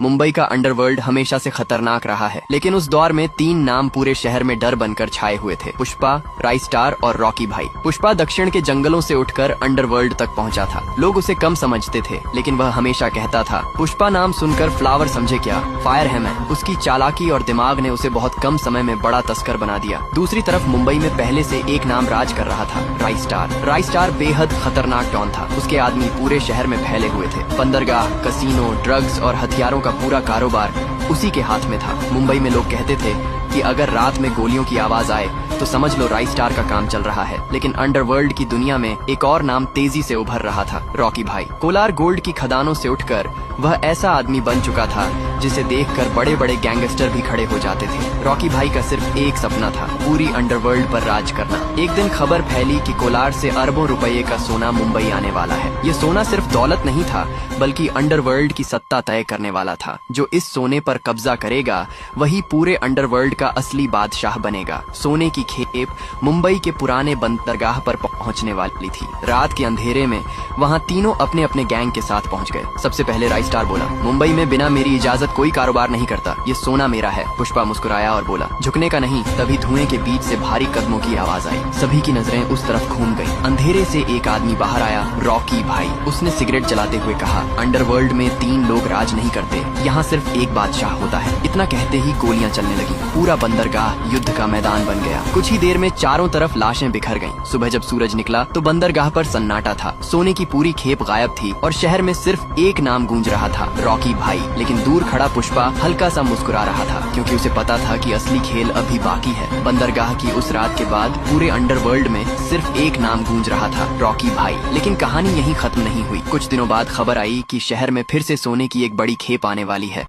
मुंबई का अंडरवर्ल्ड हमेशा से खतरनाक रहा है, लेकिन उस दौर में 3 नाम पूरे शहर में डर बनकर छाए हुए थे। पुष्पा, राइस्टार और रॉकी भाई। पुष्पा दक्षिण के जंगलों से उठकर अंडरवर्ल्ड तक पहुंचा था। लोग उसे कम समझते थे, लेकिन वह हमेशा कहता था, पुष्पा नाम सुनकर फ्लावर समझे क्या, फायर है मैं। उसकी चालाकी और दिमाग ने उसे बहुत कम समय में बड़ा तस्कर बना दिया। दूसरी तरफ मुंबई में पहले से एक नाम राज कर रहा था, राइस्टार। राइस्टार बेहद खतरनाक डॉन था। उसके आदमी पूरे शहर में फैले हुए थे। बंदरगाह, कसीनो, ड्रग्स और हथियारों का पूरा कारोबार उसी के हाथ में था। मुंबई में लोग कहते थे कि अगर रात में गोलियों की आवाज आए तो समझ लो राइस्टार का काम चल रहा है। लेकिन अंडरवर्ल्ड की दुनिया में एक और नाम तेजी से उभर रहा था, रॉकी भाई। कोलार गोल्ड की खदानों से उठकर वह ऐसा आदमी बन चुका था जिसे देखकर बड़े बड़े गैंगस्टर भी खड़े हो जाते थे। रॉकी भाई का सिर्फ एक सपना था, पूरी अंडरवर्ल्ड पर राज करना। एक दिन खबर फैली कि कोलार से अरबों रुपए का सोना मुंबई आने वाला है। ये सोना सिर्फ दौलत नहीं था, बल्कि अंडरवर्ल्ड की सत्ता तय करने वाला था। जो इस सोने पर कब्जा करेगा वही पूरे अंडरवर्ल्ड का असली बादशाह बनेगा। सोने की खेप मुंबई के पुराने बंदरगाह पर पहुंचने वाली थी। रात के अंधेरे में वहां तीनों अपने अपने गैंग के साथ पहुंच गए। सबसे पहले राइस्टार बोला, मुंबई में बिना मेरी इजाजत कोई कारोबार नहीं करता, ये सोना मेरा है। पुष्पा मुस्कुराया और बोला, झुकने का नहीं। तभी धुएं के बीच से भारी कदमों की आवाज आई। सभी की नजरें उस तरफ घूम गई। अंधेरे से एक आदमी बाहर आया, रॉकी भाई। उसने सिगरेट जलाते हुए कहा, अंडरवर्ल्ड में 3 लोग राज नहीं करते, यहाँ सिर्फ एक बादशाह होता है। इतना कहते ही गोलियां चलने लगी। पूरा बंदरगाह युद्ध का मैदान बन गया। कुछ ही देर में चारों तरफ लाशें बिखर गईं। सुबह जब सूरज निकला तो बंदरगाह पर सन्नाटा था। सोने की पूरी खेप गायब थी और शहर में सिर्फ एक नाम गूंज रहा था, रॉकी भाई। लेकिन दूर खड़ा पुष्पा हल्का सा मुस्कुरा रहा था, क्योंकि उसे पता था कि असली खेल अभी बाकी है। बंदरगाह की उस रात के बाद पूरे अंडरवर्ल्ड में सिर्फ एक नाम गूंज रहा था, रॉकी भाई। लेकिन कहानी यहीं खत्म नहीं हुई। कुछ दिनों बाद खबर आई कि शहर में फिर से सोने की एक बड़ी खेप आने वाली है।